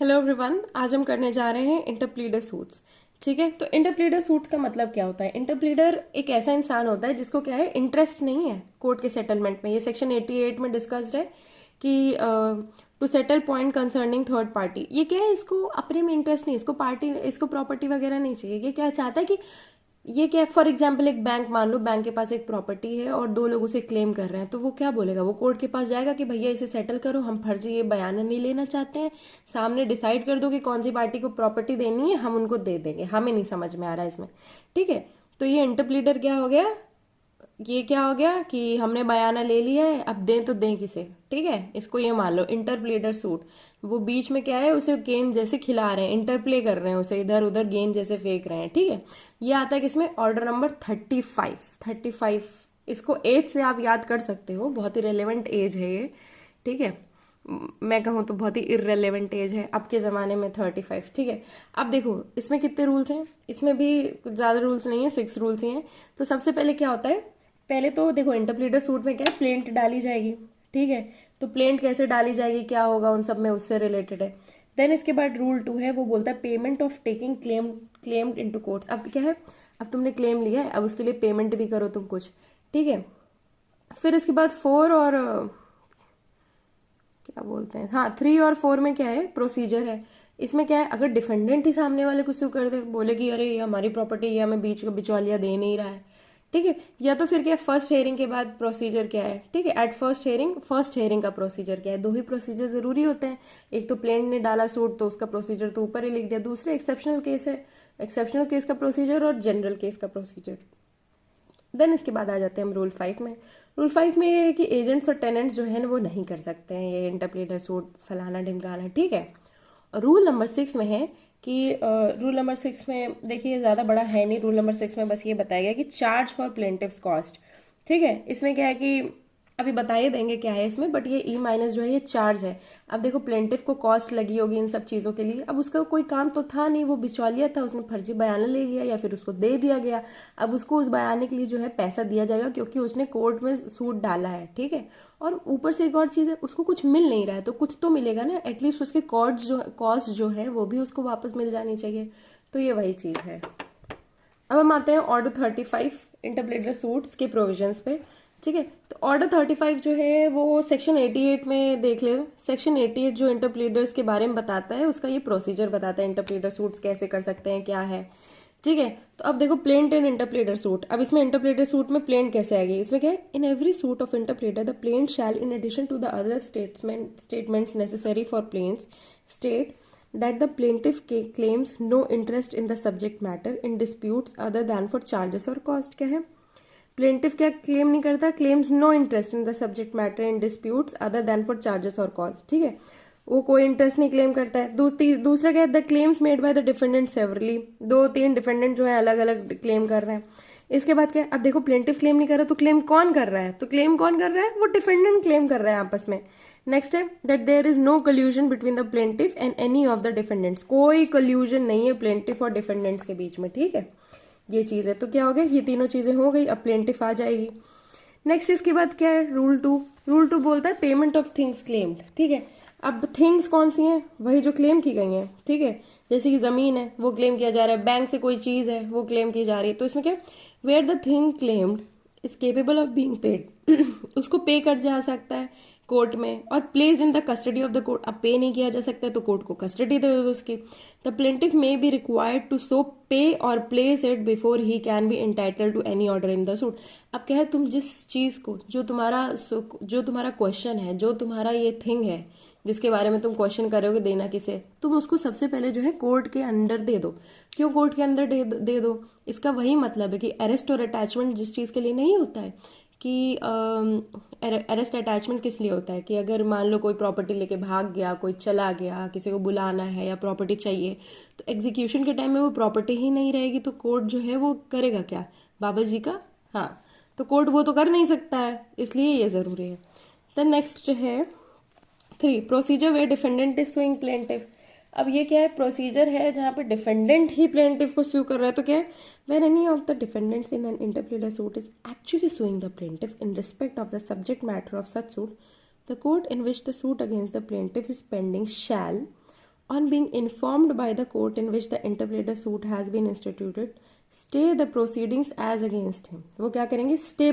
Hello everyone, आज हम करने जा रहे हैं इंटरप्लीडर सूट्स। ठीक है, तो इंटरप्लीडर सूट्स का मतलब क्या होता है? इंटरप्लीडर एक ऐसा इंसान होता है जिसको क्या है, इंटरेस्ट नहीं है कोर्ट के सेटलमेंट में। ये सेक्शन 88 में डिस्कस्ड है कि to settle point concerning third party. ये क्या है, इसको अपने में इंटरेस्ट नहीं, इसको पार्टी, इसको प्रॉपर्टी वगैरह नहीं चाहिए। ये क्या चाहता है कि ये क्या, फॉर एग्जाम्पल एक बैंक, मान लो बैंक के पास एक प्रॉपर्टी है और दो लोग उसे क्लेम कर रहे हैं, तो वो क्या बोलेगा? वो कोर्ट के पास जाएगा कि भैया इसे सेटल करो, हम फर्जी ये बयान नहीं लेना चाहते हैं, सामने डिसाइड कर दो कि कौन सी पार्टी को प्रॉपर्टी देनी है, हम उनको दे देंगे, हमें नहीं समझ में आ रहा है इसमें। ठीक है, तो ये इंटरप्लीडर क्या हो गया? ये क्या हो गया कि हमने बयाना ले लिया है, अब दें तो दें किसे? ठीक है, इसको ये मान लो इंटरप्लेडर सूट। वो बीच में क्या है, उसे गेंद जैसे खिला रहे हैं, इंटरप्ले कर रहे हैं, उसे इधर उधर गेंद जैसे फेंक रहे हैं। ठीक है, ये आता है किसमें? Order number 35। इसको एज से आप याद कर सकते हो, बहुत ही रेलेवेंट एज है ये। ठीक है, मैं कहूँ तो बहुत ही इरेलीवेंट एज है अब के ज़माने में 35। ठीक है, अब देखो इसमें कितने रूल्स हैं। इसमें भी कुछ ज़्यादा रूल्स नहीं है, 6 रूल्स ही हैं। तो सबसे पहले क्या होता है, पहले तो देखो इंटरप्लीडर सूट में क्या है, प्लेंट डाली जाएगी। ठीक है, तो प्लेंट कैसे डाली जाएगी, क्या होगा उन सब में, उससे रिलेटेड है। देन इसके बाद रूल 2 है, वो बोलता है payment of taking claimed into courts. अब क्या है, अब तुमने क्लेम लिया है, अब उसके लिए पेमेंट भी करो तुम कुछ। ठीक है, फिर इसके बाद 4 और क्या बोलते हैं, हाँ 3 और 4 में क्या है, प्रोसीजर है। इसमें क्या है, अगर डिफेंडेंट ही सामने वाले को सू कर दे, बोले कि अरे ये हमारी प्रॉपर्टी, ये हमें बीच का बिचौलिया दे नहीं रहा है। ठीक है, या तो फिर क्या है, फर्स्ट हेयरिंग के बाद प्रोसीजर क्या है? ठीक है, एट फर्स्ट हेयरिंग का प्रोसीजर क्या है? दो ही प्रोसीजर जरूरी होते हैं। एक तो प्लेंट ने डाला सूट तो उसका प्रोसीजर तो ऊपर ही लिख दिया, दूसरा एक्सेप्शनल केस है, एक्सेप्शनल केस का प्रोसीजर, और जनरल केस का प्रोसीजर। देन इसके बाद आ जाते हैं हम रूल 5 में। रूल 5 में ये है कि एजेंट्स और टेनेंट्स जो है ना वो नहीं कर सकते हैं ये इंटरप्लेटर सूट फलाना ढिमकाना। ठीक है, रूल नंबर 6 में है कि रूल नंबर 6 में देखिए ज़्यादा बड़ा है नहीं, रूल नंबर 6 में बस ये बताया गया कि चार्ज फॉर प्लेंटिव्स कॉस्ट। ठीक है, इसमें क्या है कि अभी बता ही देंगे क्या है इसमें, बट ये ई माइनस जो है ये चार्ज है। अब देखो प्लेंटिव को कॉस्ट लगी होगी इन सब चीज़ों के लिए, अब उसका कोई काम तो था नहीं, वो बिचौलिया था, उसने फर्जी बयान ले लिया या फिर उसको दे दिया गया। अब उसको उस बयाने के लिए जो है पैसा दिया जाएगा क्योंकि उसने कोर्ट में सूट डाला है। ठीक है, और ऊपर से एक और चीज़ है, उसको कुछ मिल नहीं रहा है तो कुछ तो मिलेगा ना, एटलीस्ट उसके कॉस्ट जो है वो भी उसको वापस मिल जानी चाहिए। तो ये वही चीज़ है। अब हम आते हैं ऑर्डर 35 इंटरप्लेटर सूट्स के प्रोविजंस पे। ठीक है, तो ऑर्डर 35 जो है वो सेक्शन 88 में देख ले। सेक्शन 88 जो इंटरप्लेटर्स के बारे में बताता है, उसका ये प्रोसीजर बताता है, इंटरप्लेटर सूट्स कैसे कर सकते हैं, क्या है। ठीक है, तो अब देखो प्लेंट एंड इंटरप्लेटर सूट। अब इसमें इंटरप्लेटर सूट में प्लेंट कैसे आएगी? इसमें क्या है, in every suit of interpleader the plaint shall in addition to the other statements necessary for plaints state that the plaintiff claims no interest in the subject matter in disputes other than for charges or cost। क्या है, plaintiff क्या claim नहीं करता, claims no interest in the subject matter in disputes other than for charges और cost. ठीक है, वो कोई इंटरेस्ट नहीं क्लेम करता है। दूसरा क्या है, the claims made by the defendant severally, 2-3 defendant जो है अलग अलग क्लेम कर रहे हैं। इसके बाद क्या है, अब देखो प्लेंटिफ क्लेम नहीं कर रहा तो क्लेम कौन कर रहा है? तो क्लेम कौन कर रहा है? वो डिफेंडेंट क्लेम कर रहा है आपस में। नेक्स्ट है that there is no collusion between the plaintiff and any of the defendants. कोई कल्यूजन नहीं है प्लेंटिफ और डिफेंडेंट्स के बीच में। ठीक है, ये चीज़ है। तो क्या हो गया, ये तीनों चीज़ें हो गई, अब प्लेंटिफ आ जाएगी। नेक्स्ट इसके बाद क्या है, रूल 2। रूल 2 बोलता है पेमेंट ऑफ थिंग्स क्लेम्ड। ठीक है, अब थिंग्स कौन सी हैं? वही जो क्लेम की गई हैं। ठीक है, जैसे कि ज़मीन है वो क्लेम किया जा रहा है, बैंक से कोई चीज़ है वो क्लेम की जा रही है। तो इसमें क्या, where the thing claimed is capable of being paid उसको पे कर जा सकता है कोर्ट में, और place in the custody of the court. अब पे नहीं किया जा सकता है तो कोर्ट को कस्टडी दे दो उसकी। The plaintiff may be required to so pay or place it before he can be entitled to any order in the suit. अब क्या है, तुम जिस चीज़ को, जो तुम्हारा क्वेश्चन है, जो तुम्हारा ये थिंग है जिसके बारे में तुम क्वेश्चन करोगे देना किसे, तुम उसको सबसे पहले जो है कोर्ट के अंदर दे दो। क्यों कोर्ट के अंदर दे दो? इसका वही मतलब है कि अरेस्ट और अटैचमेंट जिस चीज़ के लिए नहीं होता है कि अरेस्ट अटैचमेंट किस लिए होता है कि अगर मान लो कोई प्रॉपर्टी लेके भाग गया, कोई चला गया, किसी को बुलाना है या प्रॉपर्टी चाहिए, तो एग्जीक्यूशन के टाइम में वो प्रॉपर्टी ही नहीं रहेगी तो कोर्ट जो है वो करेगा क्या? बाबा जी का, हाँ, तो कोर्ट वो तो कर नहीं सकता है, इसलिए ये ज़रूरी है। द नेक्स्ट है 3 procedure way defendant is sewing plaintiff. अब ये क्या है, प्रोसीजर है जहाँ पे डिफेंडेंट ही प्लेंटिव को सू कर रहा है। तो क्या है, when any of the defendants in an interpleader suit is actually suing the plaintiff in respect of the subject matter of such suit, the court in which the suit against the plaintiff is pending shall On being informed by the court in which the interpleader suit has been instituted, stay the proceedings as against him. वो क्या करेंगे? stay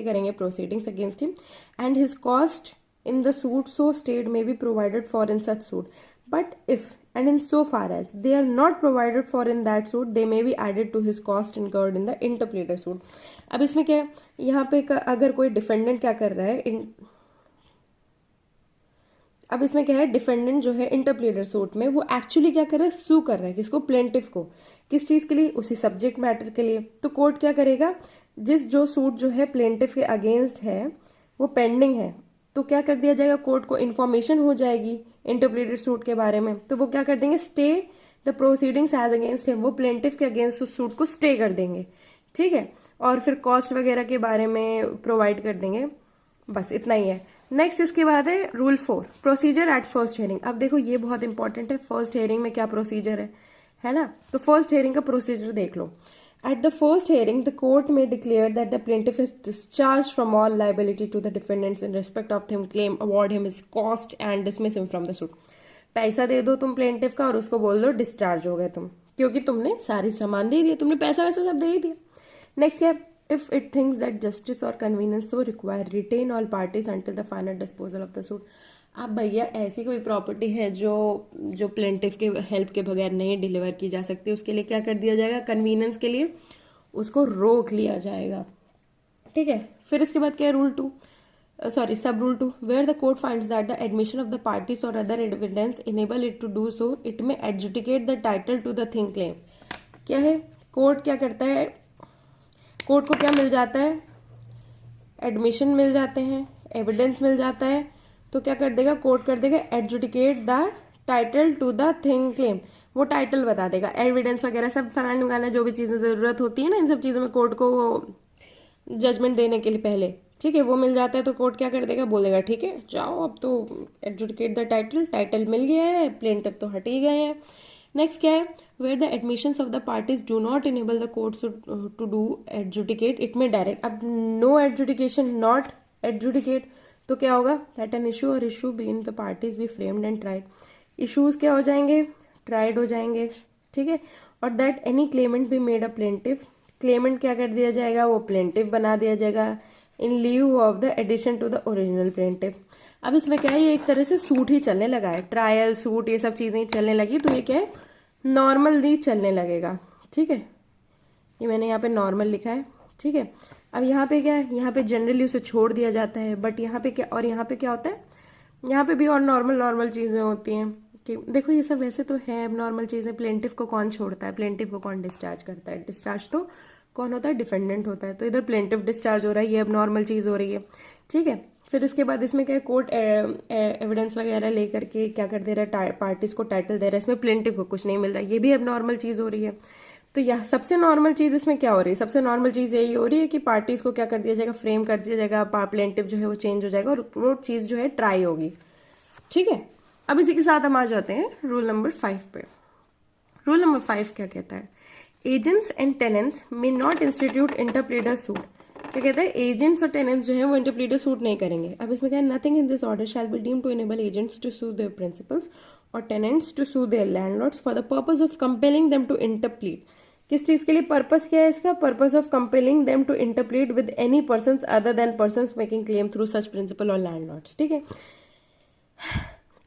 करेंगे proceedings against him, and his cost in the suit so stayed may be provided for in such suit. But if and in so far as they are not provided for in that suit, they may be added to his cost incurred in the interpleader suit. अब इसमें क्या है, यहाँ पे अगर कोई defendant क्या कर रहा है, अब इसमें क्या है, डिफेंडेंट जो है इंटरप्लेडर सूट में वो एक्चुअली क्या कर रहा है, सू कर रहा है किसको? प्लेंटिफ को। किस चीज के लिए? उसी सब्जेक्ट मैटर के लिए। तो कोर्ट क्या करेगा, जिस जो सूट जो है प्लेंटिफ के अगेंस्ट है वो पेंडिंग है, तो क्या कर दिया जाएगा, कोर्ट को इन्फॉर्मेशन हो जाएगी इंटरप्लेडर सूट के बारे में, तो वो क्या कर देंगे, stay the proceedings as against him, वो प्लेंटिफ के अगेंस्ट उस सूट को स्टे कर देंगे। ठीक है, और फिर कॉस्ट वगैरह के बारे में प्रोवाइड कर देंगे। बस इतना ही है। नेक्स्ट इसके बाद है rule 4, procedure at first hearing. अब देखो ये बहुत इंपॉर्टेंट है, फर्स्ट हियरिंग में क्या प्रोसीजर है ना? तो फर्स्ट हियरिंग का प्रोसीजर देख लो। At the first hearing, the court may declare that the plaintiff is discharged from all liability to the defendants in respect of him claim, award him his cost and dismiss him from the suit. पैसा दे दो तुम plaintiff का और उसको बोल दो discharge हो गए तुम, क्योंकि तुमने सारी सामान दे दिया, तुमने पैसा वैसा सब दे ही दिया। नेक्स्ट क्या, if it thinks that justice or convenience so require, retain all parties until the final disposal of the suit. अब भैया ऐसी कोई प्रॉपर्टी है जो प्लेंटिफ के हेल्प के बगैर नहीं डिलीवर की जा सकती, उसके लिए क्या कर दिया जाएगा, कन्वीनियंस के लिए उसको रोक लिया जाएगा। ठीक है, फिर इसके बाद क्या है, rule 2, sub rule 2, where the court finds that the admission of the parties or other evidence enable it to do so, it may adjudicate the title to the thing claim. क्या है, कोर्ट क्या करता है, court को क्या मिल जाता है, admission मिल जाते हैं, एविडेंस मिल जाता है, तो क्या कर देगा, कोर्ट कर देगा adjudicate the title to the thing claim, वो टाइटल बता देगा, एविडेंस वगैरह सब फलाना वगैरह जो भी चीज़ें ज़रूरत होती है ना, इन सब चीज़ों में कोर्ट को जजमेंट देने के लिए पहले, ठीक है, वो मिल जाता है। तो कोर्ट क्या कर देगा, बोलेगा ठीक है जाओ अब तो एडजुडिकेट द टाइटल मिल गया है, प्लेंटिफ तो हट ही गए हैं। नेक्स्ट क्या है, where the admissions of the parties do not enable the court to do adjudicate, it में डायरेक्ट, अब नो एडजुडिकेशन नॉट एडजुडिकेट, तो क्या होगा, दैट एन इशू और issue between the parties be framed and tried, issues क्या हो जाएंगे, tried हो जाएंगे। ठीक है, और that any claimant be made a plaintiff, claimant क्या कर दिया जाएगा, वो प्लेंटिफ बना दिया जाएगा in leave of the addition to the original plaintiff. अब इसमें क्या है, ये एक तरह से सूट ही चलने लगा है, ट्रायल सूट ये सब चीज़ें चलने लगी, तो ये क्या है, नॉर्मल ही चलने लगेगा। ठीक है, ये मैंने यहाँ पे नॉर्मल लिखा है। ठीक है, अब यहाँ पे क्या है, यहाँ पे जनरली उसे छोड़ दिया जाता है, बट यहाँ पे क्या, और यहाँ पे क्या होता है, यहाँ पे भी और नॉर्मल चीज़ें होती हैं कि देखो ये सब वैसे तो है अब नॉर्मल चीज़ें, प्लेंटिफ को कौन छोड़ता है, प्लेंटिफ को कौन डिस्चार्ज करता है, डिस्चार्ज तो कौन होता है, डिफेंडेंट होता है, तो इधर प्लेंटिफ डिस्चार्ज हो रहा है, ये अब नॉर्मल चीज़ हो रही है। ठीक है, फिर इसके बाद इसमें क्या है, कोर्ट एविडेंस वगैरह लेकर के क्या कर दे रहा है, पार्टीज को टाइटल दे रहा है, इसमें प्लेंटिफ को कुछ नहीं मिल रहा है, ये भी अब नॉर्मल चीज़ हो रही है। तो यह सबसे नॉर्मल चीज़ इसमें क्या हो रही है, सबसे नॉर्मल चीज़ यही हो रही है कि पार्टीज को क्या कर दिया जाएगा, फ्रेम कर दिया जाएगा, प्लेंटिफ जो है वो चेंज हो जाएगा और वो चीज़ जो है ट्राई होगी। ठीक है, अब इसी के साथ हम आ जाते हैं रूल नंबर 5 पे। रूल नंबर 5 क्या कहता है, agents and tenants may not institute interpleader suit. क्या कहता है, एजेंट्स और टेनेंट्स जो है वो इंटरप्लेडर सूट नहीं करेंगे। अब इसमें क्या है, nothing in this order shall be deemed to enable agents to sue their principals or tenants to sue their landlords for the purpose of compelling them to interplead. किस चीज़ के लिए पर्पस क्या है इसका, purpose of compelling them to interplead with any person other than person making claim through such principal or landlords. ठीक है,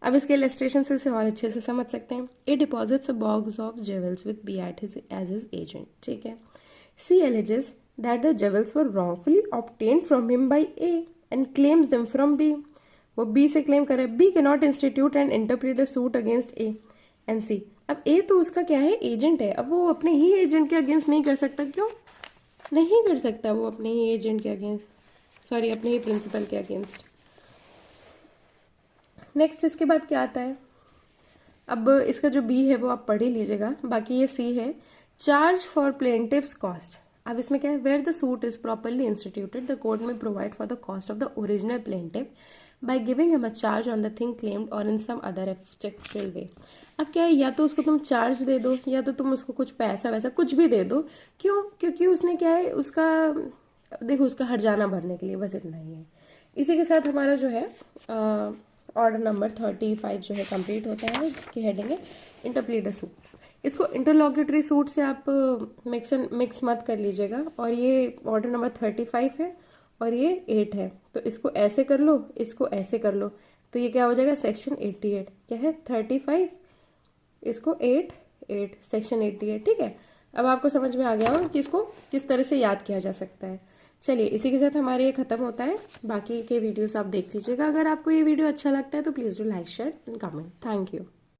अब इसके इलस्ट्रेशन से और अच्छे से समझ सकते हैं। A deposits a box of jewels with B at his as his agent. ठीक है, C alleges that the jewels were wrongfully obtained from him by A and claims them from B. वो बी से claim करे, B can not institute and interpret a suit against A and C. अब A तो उसका क्या है, agent है, अब वो अपने ही एजेंट के अगेंस्ट नहीं कर सकता। क्यों नहीं कर सकता वो अपने ही एजेंट के अगेंस्ट, सॉरी अपने ही प्रिंसिपल के अगेंस्ट। नेक्स्ट इसके बाद क्या आता है, अब इसका जो बी है वो आप पढ़ ही लीजिएगा, बाकी ये सी है, चार्ज फॉर प्लेंटिव्स कॉस्ट। अब इसमें क्या है, where the suit is properly instituted the court may provide for the cost of the original plaintiff by giving him a charge on the thing claimed or in some other acceptable वे। अब क्या है, या तो उसको तुम charge दे दो या तो तुम उसको कुछ पैसा वैसा कुछ भी दे दो। क्यों, क्योंकि उसने क्या है, उसका देखो उसका हर्जाना भरने के लिए, बस इतना ही है। इसी के साथ हमारा जो है ऑर्डर नंबर 35 जो है कंप्लीट होता है, जिसकी हेडिंग है इंटरप्लीडर सूट। इसको इंटरलॉक्यूटरी सूट से आप मिक्स मत कर लीजिएगा। और ये ऑर्डर नंबर 35 है और ये 8 है, तो इसको ऐसे कर लो, इसको ऐसे कर लो, तो ये क्या हो जाएगा, सेक्शन 88। क्या है, 35, इसको 8, 8 सेक्शन 88। ठीक है, अब आपको समझ में आ गया होगा कि इसको किस तरह से याद किया जा सकता है। चलिए, इसी के साथ हमारे ये ख़त्म होता है। बाकी के वीडियोस आप देख लीजिएगा। अगर आपको ये वीडियो अच्छा लगता है तो please do like, share and comment. Thank you.